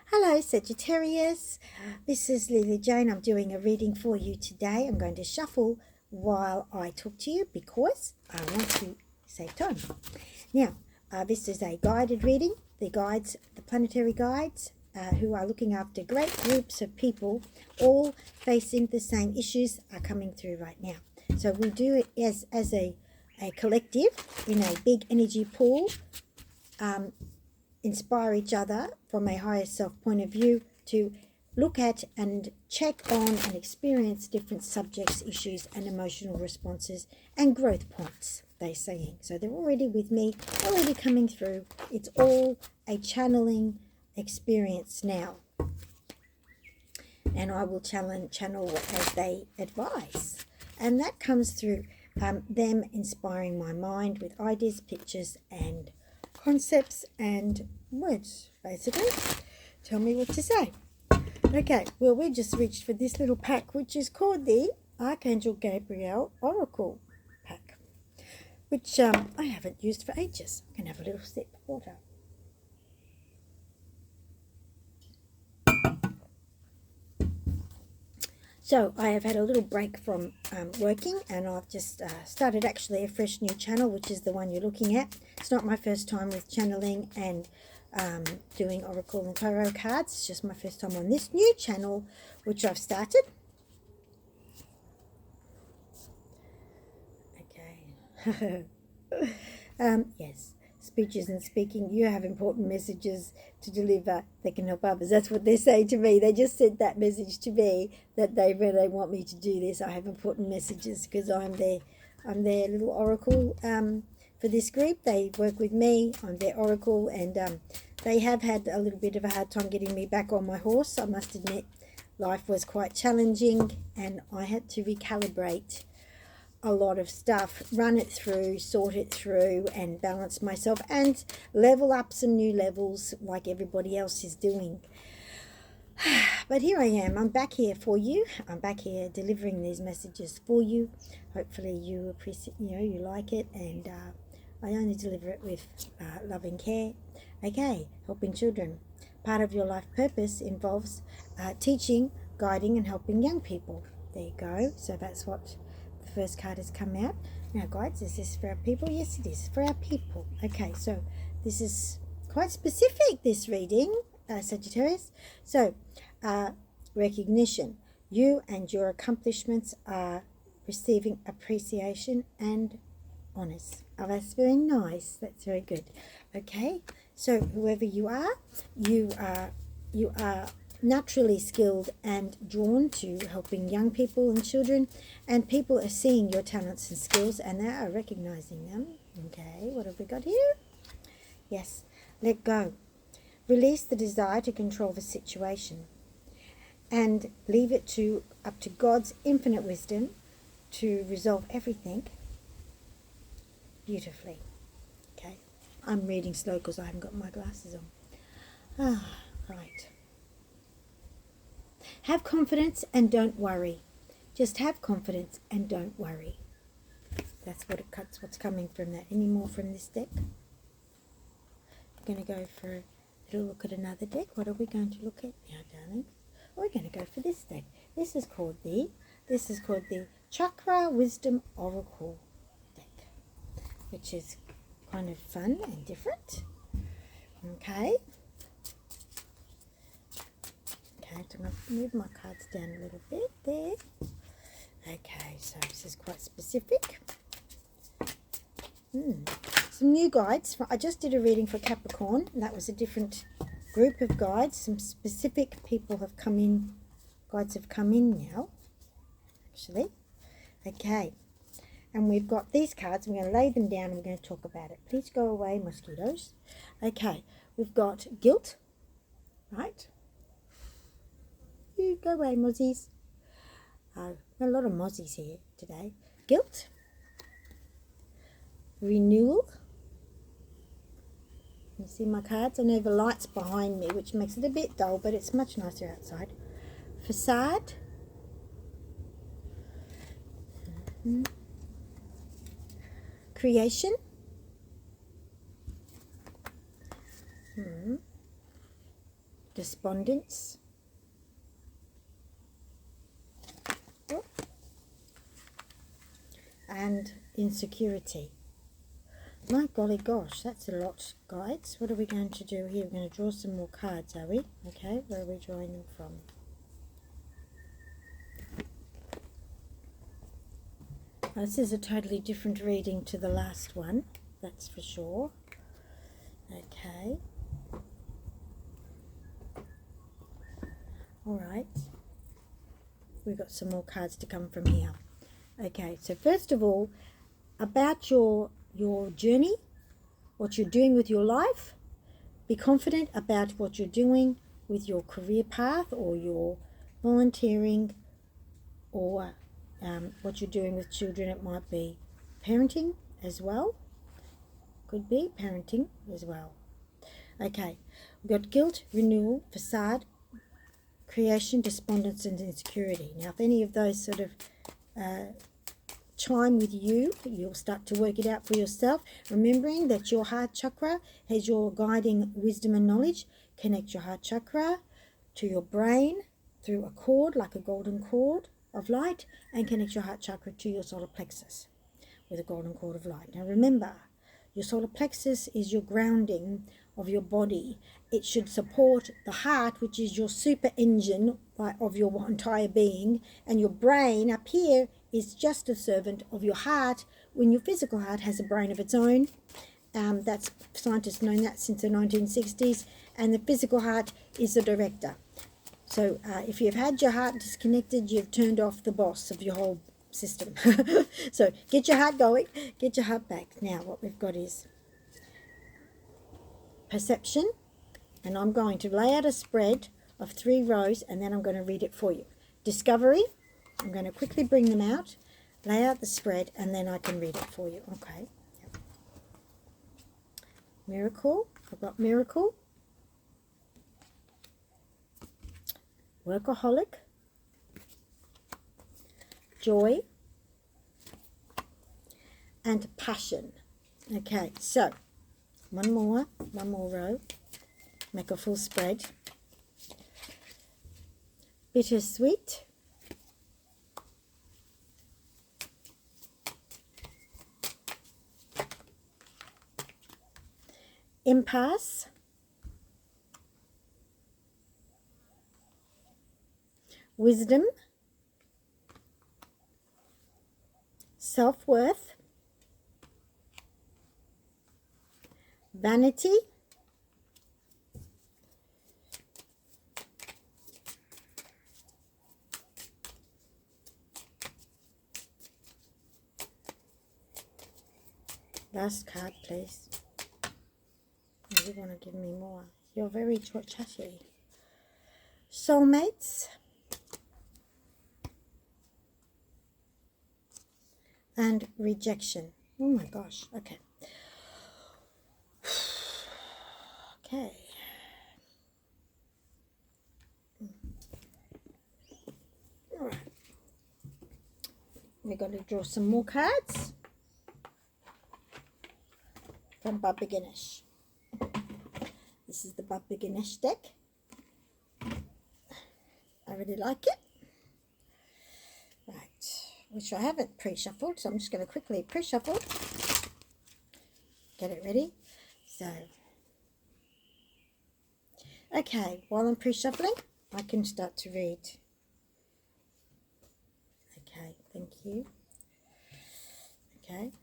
Hello Sagittarius, this is Lilou Jane. I'm doing a reading for you today. I'm going to shuffle while I talk to you because I want to save time. Now, this is a guided reading. The planetary guides who are looking after great groups of people all facing the same issues are coming through right now. So we do it as a collective in a big energy pool. Inspire each other from a higher self point of view to look at and check on and experience different subjects, issues and emotional responses and growth points, they're saying. So they're already with me, already coming through. It's all a channeling experience now. And I will channel as they advise. And that comes through them inspiring my mind with ideas, pictures and concepts and words, basically. Tell me what to say. Okay, well, we just reached for this little pack, which is called the Archangel Gabriel Oracle pack, which I haven't used for ages. I'm going to have a little sip of water. So I have had a little break from working, and I've just started actually a fresh new channel, which is the one you're looking at. It's not my first time with channeling and doing Oracle and Tarot cards. It's just my first time on this new channel, which I've started. Okay. Yes. Speeches and speaking, you have important messages to deliver that can help others. That's what they say to me. They just sent that message to me that they really want me to do this. I have important messages because I'm their little oracle for this group. They work with me. I'm their oracle, and they have had a little bit of a hard time getting me back on my horse. I must admit, life was quite challenging, and I had to recalibrate a lot of stuff, run it through, sort it through and balance myself and level up some new levels like everybody else is doing. But here I am. I'm back here for you. I'm back here delivering these messages for you. Hopefully you appreciate, you like it, and I only deliver it with love and care. Okay, helping children. Part of your life purpose involves teaching, guiding and helping young people. There you go. So that's what first card has come out. Now, guides, is this for our people? Yes, it is for our people. Okay, so this is quite specific, this reading, Sagittarius. So, recognition. You and your accomplishments are receiving appreciation and honors. Oh, that's very nice. That's very good. Okay, so whoever you are naturally skilled and drawn to helping young people and children, and people are seeing your talents and skills and they are recognizing them. Okay, what have we got here? Yes, let go. Release the desire to control the situation and leave it up to God's infinite wisdom to resolve everything beautifully. Okay, I'm reading slow because I haven't got my glasses on. Right. Have confidence and don't worry. Just have confidence and don't worry. That's what's coming from that. Any more from this deck? We're going to go for a little look at another deck. What are we going to look at now, darling? We're going to go for this deck. This is called the Chakra Wisdom Oracle deck, which is kind of fun and different. Okay. I'm going to move my cards down a little bit there. Okay, so this is quite specific. Some new guides. I just did a reading for Capricorn, and that was a different group of guides. Some specific people have come in. Guides have come in now, actually. Okay, and we've got these cards. I'm going to lay them down and we're going to talk about it. Please go away, mosquitoes. Okay, we've got guilt, right? You go away, mozzies. A lot of mozzies here today. Guilt. Renewal. You see my cards? I know the light's behind me, which makes it a bit dull, but it's much nicer outside. Facade. Creation. despondence, and insecurity. My golly gosh, that's a lot, guys. What are we going to do here? We're going to draw some more cards, are we? Okay, where are we drawing them from? Now, this is a totally different reading to the last one, that's for sure. Okay. All right. We've got some more cards to come from here. Okay, so first of all, about your journey, what you're doing with your life. Be confident about what you're doing with your career path or your volunteering, or what you're doing with children. It might be parenting as well. Could be parenting as well. Okay, we've got guilt, renewal, facade, creation, despondence, and insecurity. Now, if any of those sort of chime with you, you'll start to work it out for yourself, remembering that your heart chakra has your guiding wisdom and knowledge. Connect your heart chakra to your brain through a cord, like a golden cord of light, and connect your heart chakra to your solar plexus with a golden cord of light. Now remember, your solar plexus is your grounding of your body. It should support the heart, which is your super engine of your entire being, and your brain up here is just a servant of your heart, when your physical heart has a brain of its own. That's scientists known that since the 1960s, and the physical heart is the director. So if you've had your heart disconnected, you've turned off the boss of your whole system. So get your heart going, get your heart back. Now what we've got is perception, and I'm going to lay out a spread of 3 rows, and then I'm going to read it for you. Discovery, I'm going to quickly bring them out, lay out the spread, and then I can read it for you. Okay. Yep. Miracle, I've got miracle, workaholic, joy, and passion. Okay, so one more row, make a full spread. Bittersweet, empath, wisdom, self-worth, vanity, last card please. You want to give me more. You're very chatty. Soulmates, and rejection. Oh my gosh. Okay. Okay. All right. We're going to draw some more cards from Baba Ganesh. This is the Baba Ganesh deck. I really like it. Right, which I haven't pre-shuffled, so I'm just going to quickly pre-shuffle. Get it ready. So, okay, while I'm pre-shuffling, I can start to read. Okay, thank you. Okay.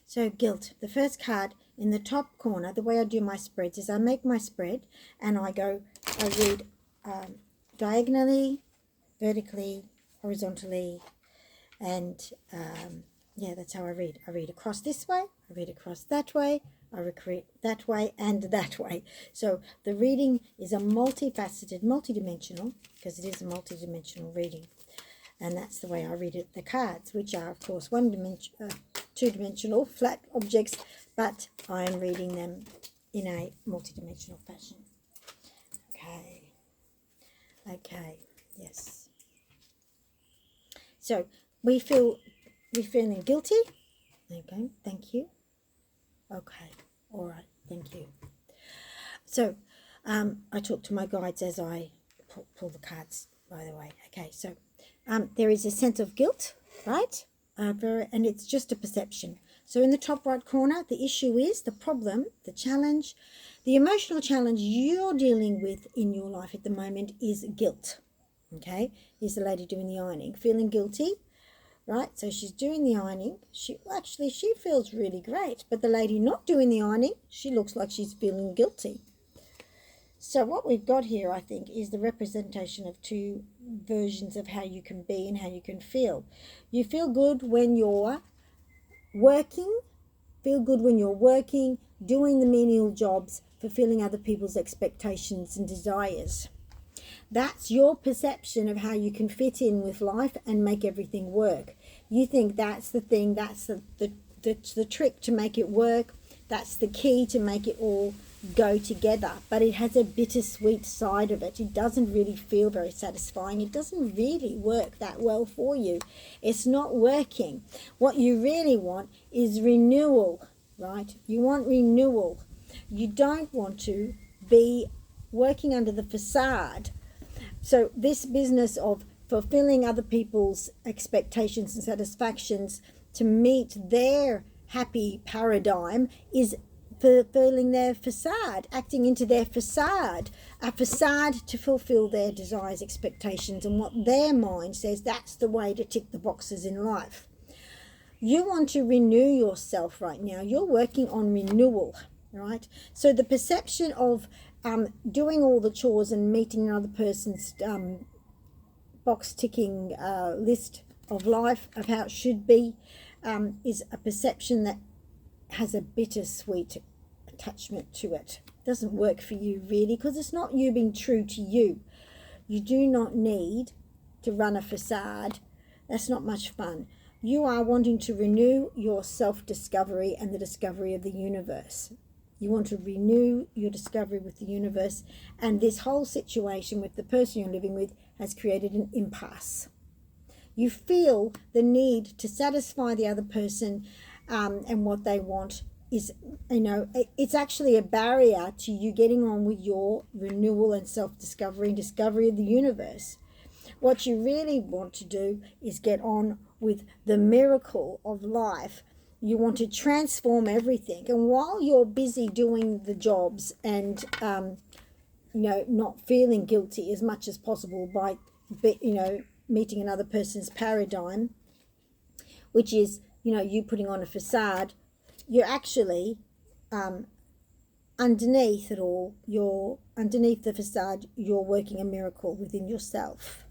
So guilt, the first card in the top corner, the way I do my spreads is I make my spread and I read diagonally, vertically, horizontally, and yeah, that's how I read. I read across this way, I read across that way, I read that way and that way. So the reading is a multifaceted, multidimensional, because it is a multidimensional reading. And that's the way I read it. The cards, which are of course two-dimensional flat objects, but I am reading them in a multidimensional fashion. Okay. Okay. Yes. So we're feeling guilty. Okay. Thank you. Okay. All right. Thank you. So I talk to my guides as I pull the cards, by the way. Okay, so there is a sense of guilt, right? And it's just a perception. So in the top right corner, the issue is, the problem, the challenge, the emotional challenge you're dealing with in your life at the moment is guilt. Okay, here's the lady doing the ironing, feeling guilty, right? So she's doing the ironing. She feels really great, but the lady not doing the ironing, she looks like she's feeling guilty. So what we've got here, I think, is the representation of two versions of how you can be and how you can feel. You feel good when you're working, doing the menial jobs, fulfilling other people's expectations and desires. That's your perception of how you can fit in with life and make everything work. You think that's the thing, that's the trick to make it work, that's the key to make it all go together. But it has a bittersweet side of it. It doesn't really feel very satisfying. It doesn't really work that well for you. It's not working. What you really want is renewal, right? You want renewal. You don't want to be working under the facade. So this business of fulfilling other people's expectations and satisfactions to meet their happy paradigm is fulfilling their facade, acting into their facade, a facade to fulfill their desires, expectations, and what their mind says that's the way to tick the boxes in life. You want to renew yourself right now. You're working on renewal, right? So the perception of doing all the chores and meeting another person's box ticking list of life, of how it should be, is a perception that has a bittersweet attachment to it. It doesn't work for you really, because it's not you being true to you. You do not need to run a facade. That's not much fun. You are wanting to renew your self-discovery and the discovery of the universe. You want to renew your discovery with the universe, and this whole situation with the person you're living with has created an impasse. You feel the need to satisfy the other person and what they want is, it's actually a barrier to you getting on with your renewal and self-discovery and discovery of the universe. What you really want to do is get on with the miracle of life. You want to transform everything. And while you're busy doing the jobs and, not feeling guilty as much as possible by, meeting another person's paradigm, which is, you putting on a facade, you're actually underneath it all, underneath the facade, you're working a miracle within yourself.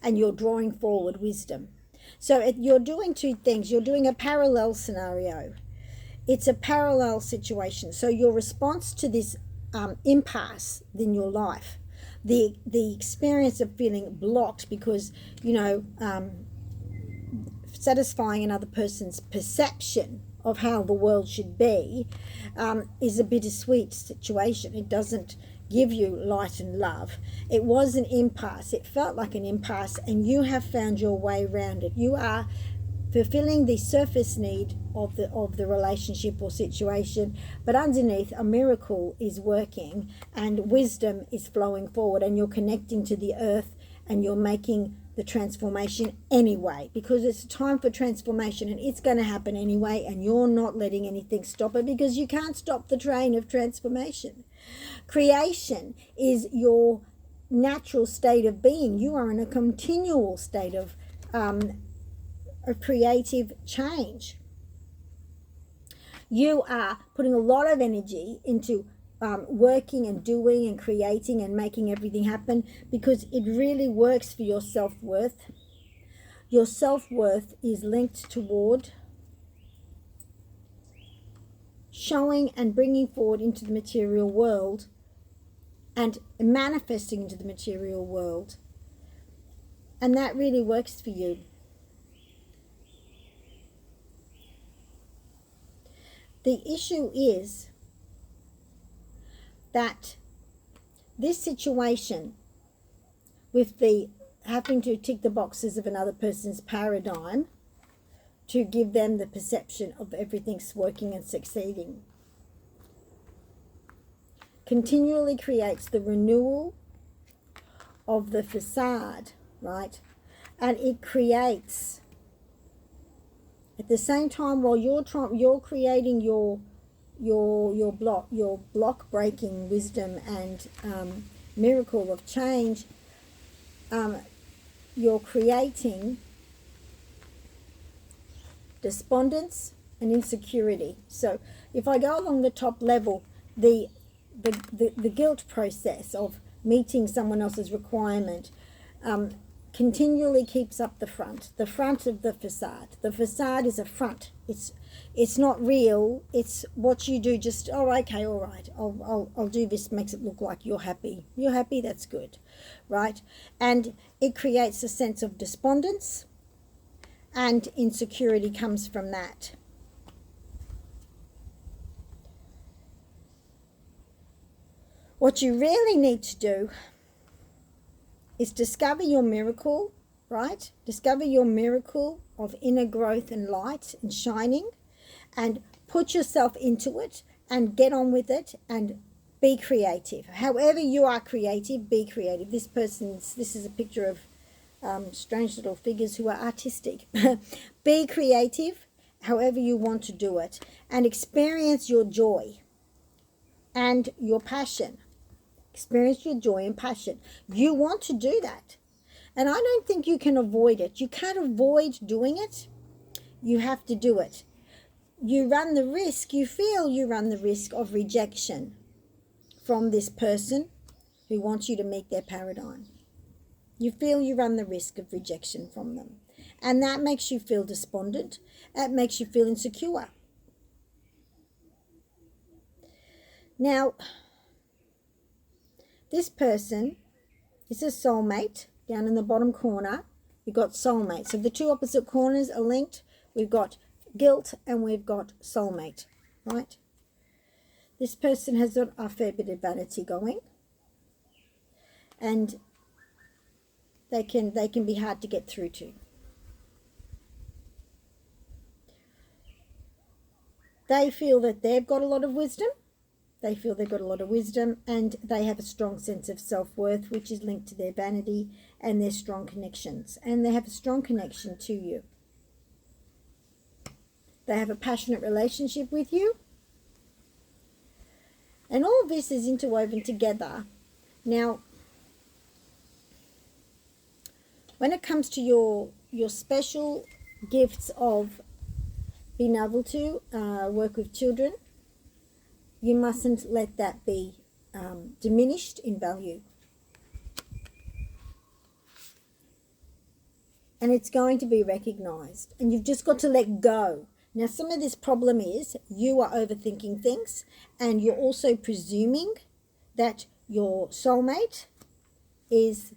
And you're drawing forward wisdom. So you're doing two things. You're doing a parallel scenario. It's a parallel situation. So your response to this impasse in your life, the experience of feeling blocked because, satisfying another person's perception of how the world should be is a bittersweet situation. It doesn't give you light and love. It was an impasse. It felt like an impasse, and you have found your way around it. You are fulfilling the surface need of the relationship or situation, but underneath a miracle is working and wisdom is flowing forward, and you're connecting to the earth and you're making the transformation anyway, because it's time for transformation and it's going to happen anyway, and you're not letting anything stop it, because you can't stop the train of transformation. Creation is your natural state of being. You are in a continual state of creative change. You are putting a lot of energy into working and doing and creating and making everything happen, because it really works for your self-worth. Your self-worth is linked toward showing and bringing forward into the material world and manifesting into the material world. And that really works for you. The issue is that this situation with the having to tick the boxes of another person's paradigm to give them the perception of everything's working and succeeding continually creates the renewal of the facade, right? And it creates, at the same time, while you're creating your block breaking wisdom and miracle of change, you're creating despondence and insecurity. So if I go along the top level, the guilt process of meeting someone else's requirement continually keeps up the front of the facade. The facade is a front. It's not real. It's what you do. Just, oh, okay, all right, I'll do this. Makes it look like you're happy. You're happy. That's good, right? And it creates a sense of despondence, and insecurity comes from that. What you really need to do is discover your miracle, right? Discover your miracle of inner growth and light and shining, and put yourself into it and get on with it and be creative. However you are creative, be creative. This is a picture of strange little figures who are artistic. Be creative however you want to do it, and experience your joy and your passion. Experience your joy and passion. You want to do that. And I don't think you can avoid it. You can't avoid doing it. You have to do it. You run the risk, you feel you run the risk of rejection from this person who wants you to meet their paradigm. You feel you run the risk of rejection from them. And that makes you feel despondent. That makes you feel insecure. Now, this person is a soulmate. Down in the bottom corner, you've got soulmate. So the two opposite corners are linked. We've got guilt and we've got soulmate, right? This person has got a fair bit of vanity going. And they can be hard to get through to. They feel that they've got a lot of wisdom. They feel they've got a lot of wisdom, and they have a strong sense of self-worth, which is linked to their vanity and their strong connections. And they have a strong connection to you. They have a passionate relationship with you. And all of this is interwoven together. Now, when it comes to your special gifts of being able to work with children, you mustn't let that be diminished in value. And it's going to be recognized. And you've just got to let go. Now, some of this problem is you are overthinking things, and you're also presuming that your soulmate is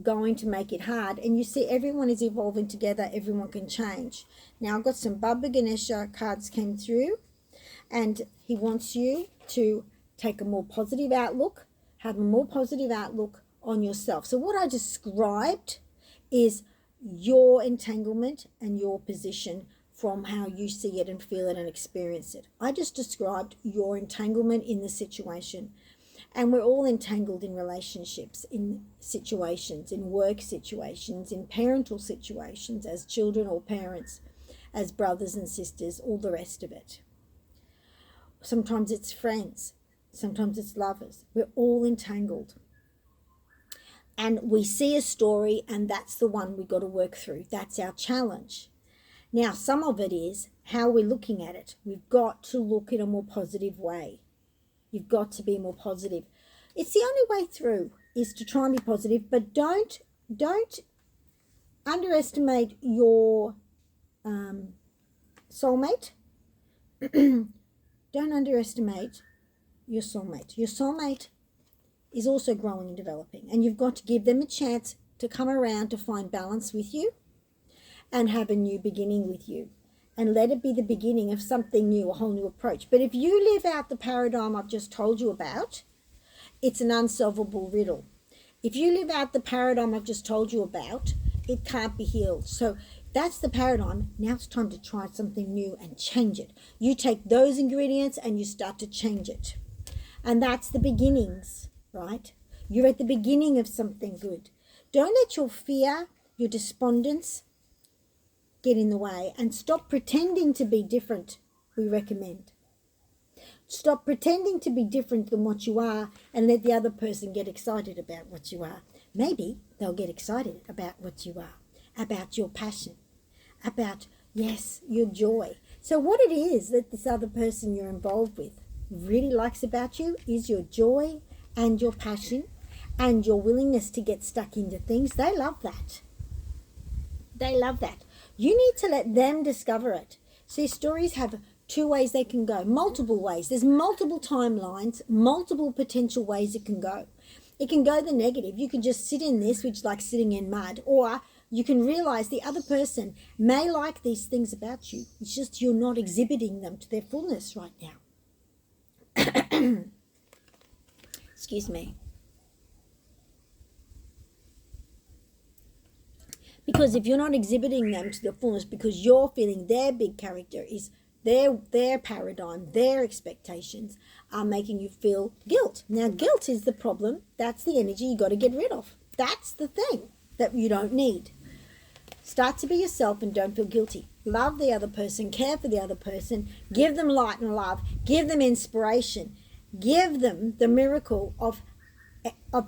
going to make it hard. And you see, everyone is evolving together. Everyone can change. Now, I've got some Baba Ganesha cards came through. And he wants you to take a more positive outlook, have a more positive outlook on yourself. So what I described is your entanglement and your position from how you see it and feel it and experience it. I just described your entanglement in the situation. And we're all entangled in relationships, in situations, in work situations, in parental situations, as children or parents, as brothers and sisters, all the rest of it. Sometimes it's friends. Sometimes it's lovers. We're all entangled. And we see a story, and that's the one we've got to work through. That's our challenge. Now, some of it is how we're looking at it. We've got to look in a more positive way. You've got to be more positive. It's the only way through is to try and be positive, but don't underestimate your soulmate. Don't underestimate your soulmate. Your soulmate is also growing and developing, and you've got to give them a chance to come around to find balance with you and have a new beginning with you, and let it be the beginning of something new, a whole new approach. But if you live out the paradigm I've just told you about, it's an unsolvable riddle. If you live out the paradigm I've just told you about, it can't be healed. So that's the paradigm. Now it's time to try something new and change it. You take those ingredients and you start to change it. And that's the beginnings, right? You're at the beginning of something good. Don't let your fear, your despondence get in the way, and stop pretending to be different, we recommend. Stop pretending to be different than what you are and let the other person get excited about what you are. Maybe they'll get excited about what you are, about your passion, about, yes, your joy. So what it is that this other person you're involved with really likes about you is your joy and your passion and your willingness to get stuck into things. They love that. They love that. You need to let them discover it. See, stories have two ways they can go, multiple ways. There's multiple timelines, multiple potential ways it can go. It can go the negative. You can just sit in this, which is like sitting in mud, or you can realize the other person may like these things about you. It's just you're not exhibiting them to their fullness right now. Excuse me. Because if you're not exhibiting them to the fullness because you're feeling their big character is their paradigm, their expectations are making you feel guilt. Now, guilt is the problem. That's the energy you got to get rid of. That's the thing that you don't need. Start to be yourself and don't feel guilty. Love the other person, care for the other person, give them light and love, give them inspiration, give them the miracle of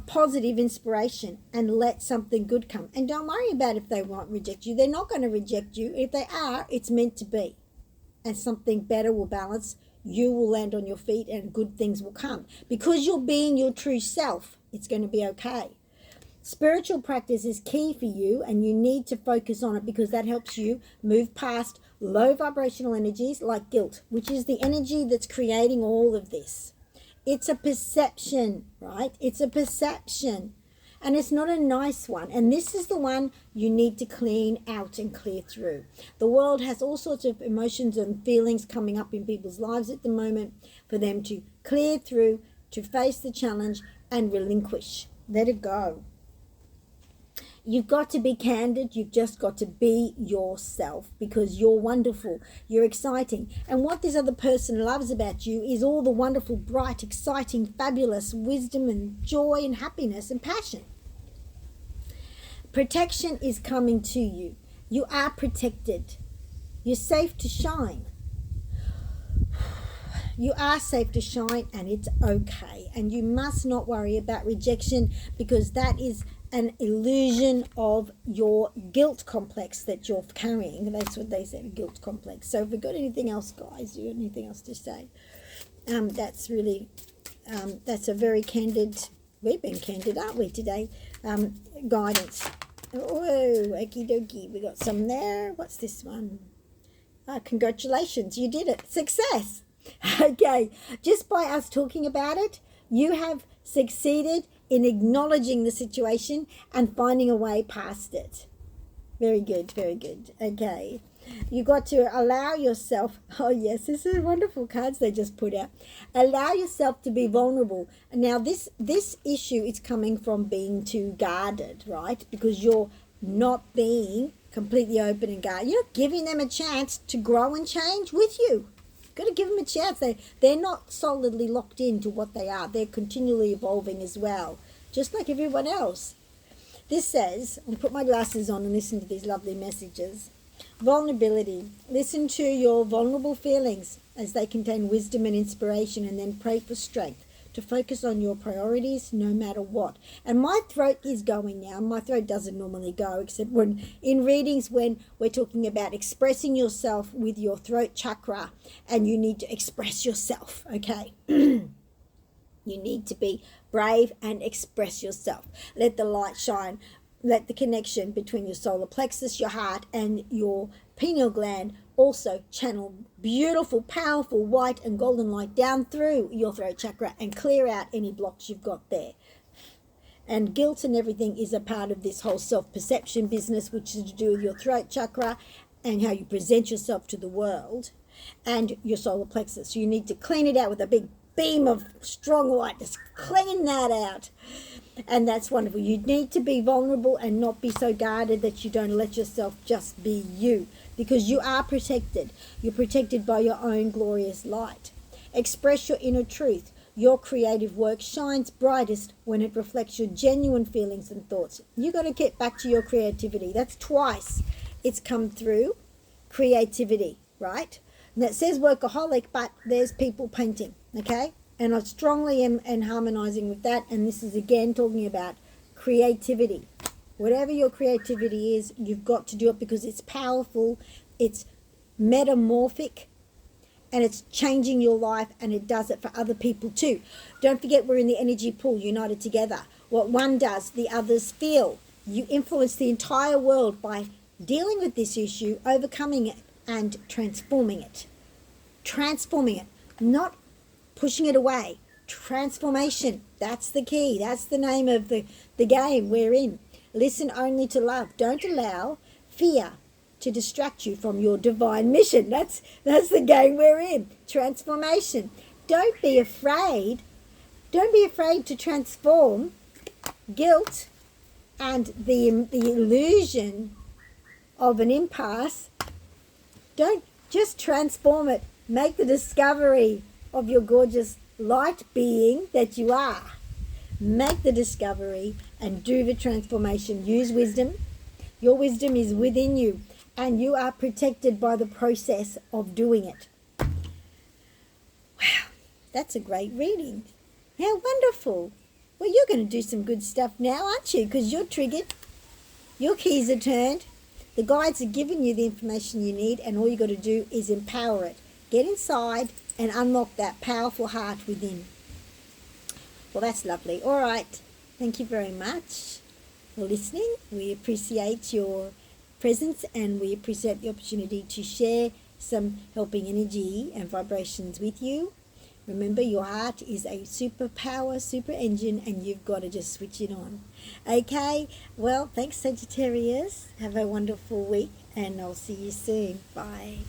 positive inspiration and let something good come. And don't worry about if they won't reject you. They're not going to reject you. If they are, it's meant to be. And something better will balance. You will land on your feet and good things will come. Because you're being your true self, it's going to be okay. Spiritual practice is key for you and you need to focus on it because that helps you move past low vibrational energies like guilt, which is the energy that's creating all of this. It's a perception, right? It's a perception. And it's not a nice one. And this is the one you need to clean out and clear through. The world has all sorts of emotions and feelings coming up in people's lives at the moment for them to clear through, to face the challenge and relinquish. Let it go. You've got to be candid. You've just got to be yourself because you're wonderful. You're exciting. And what this other person loves about you is all the wonderful, bright, exciting, fabulous wisdom and joy and happiness and passion. Protection is coming to you. You are protected. You're safe to shine. You are safe to shine and it's okay. And you must not worry about rejection because that is an illusion of your guilt complex that you're carrying. That's what they said, guilt complex. So if we've got anything else, guys, you got anything else to say? That's really, that's a very candid, we've been candid, aren't we, today? Guidance. Whoa, okie dokie, we got some there. What's this one? Congratulations, you did it. Success. Okay, just by us talking about it, you have succeeded in acknowledging the situation and finding a way past it. Very good, very good. Okay. You got to allow yourself, oh yes, this is wonderful cards they just put out. Allow yourself to be vulnerable. Now this issue is coming from being too guarded, right? Because you're not being completely open and guarded. You're not giving them a chance to grow and change with you. Got to give them a chance. They're not solidly locked into what they are. They're continually evolving as well, just like everyone else. This says, I'll put my glasses on and listen to these lovely messages. Vulnerability. Listen to your vulnerable feelings as they contain wisdom and inspiration, and then pray for strength to focus on your priorities no matter what. And my throat is going now. My throat doesn't normally go except when in readings when we're talking about expressing yourself with your throat chakra and you need to express yourself, okay? You need to be brave and express yourself. Let the light shine. Let the connection between your solar plexus, your heart, and your pineal gland also channel beautiful, powerful white and golden light down through your throat chakra and clear out any blocks you've got there. And guilt and everything is a part of this whole self-perception business, which is to do with your throat chakra and how you present yourself to the world and your solar plexus. So you need to clean it out with a big beam of strong light. Just clean that out. And that's wonderful. You need to be vulnerable and not be so guarded that you don't let yourself just be you, because you are protected. You're protected by your own glorious light. Express your inner truth. Your creative work shines brightest when it reflects your genuine feelings and thoughts. You got to get back to your creativity. That's twice it's come through. Creativity, right? And it says workaholic, but there's people painting, okay? And I strongly am harmonizing with that. And this is again talking about creativity. Whatever your creativity is, you've got to do it because it's powerful, it's metamorphic, and it's changing your life, and it does it for other people too. Don't forget, we're in the energy pool, united together. What one does, the others feel. You influence the entire world by dealing with this issue, overcoming it, and transforming it. Transforming it, not pushing it away. Transformation, that's the key. That's the name of the game we're in. Listen only to love. Don't allow fear to distract you from your divine mission. That's the game we're in. Transformation. Don't be afraid. Don't be afraid to transform guilt and the illusion of an impasse. Don't just transform it. Make the discovery of your gorgeous light being that you are. Make the discovery and do the transformation. Use wisdom. Your wisdom is within you, and you are protected by the process of doing it. Wow, that's a great reading. How wonderful. Well, you're going to do some good stuff now, aren't you? Because you're triggered. Your keys are turned. The guides are giving you the information you need, and all you got to do is empower it. Get inside and unlock that powerful heart within. Well, that's lovely. All right. Thank you very much for listening. We appreciate your presence, and we appreciate the opportunity to share some helping energy and vibrations with you. Remember, your heart is a superpower, super engine, and you've got to just switch it on. Okay? Well, thanks, Sagittarius. Have a wonderful week, and I'll see you soon. Bye.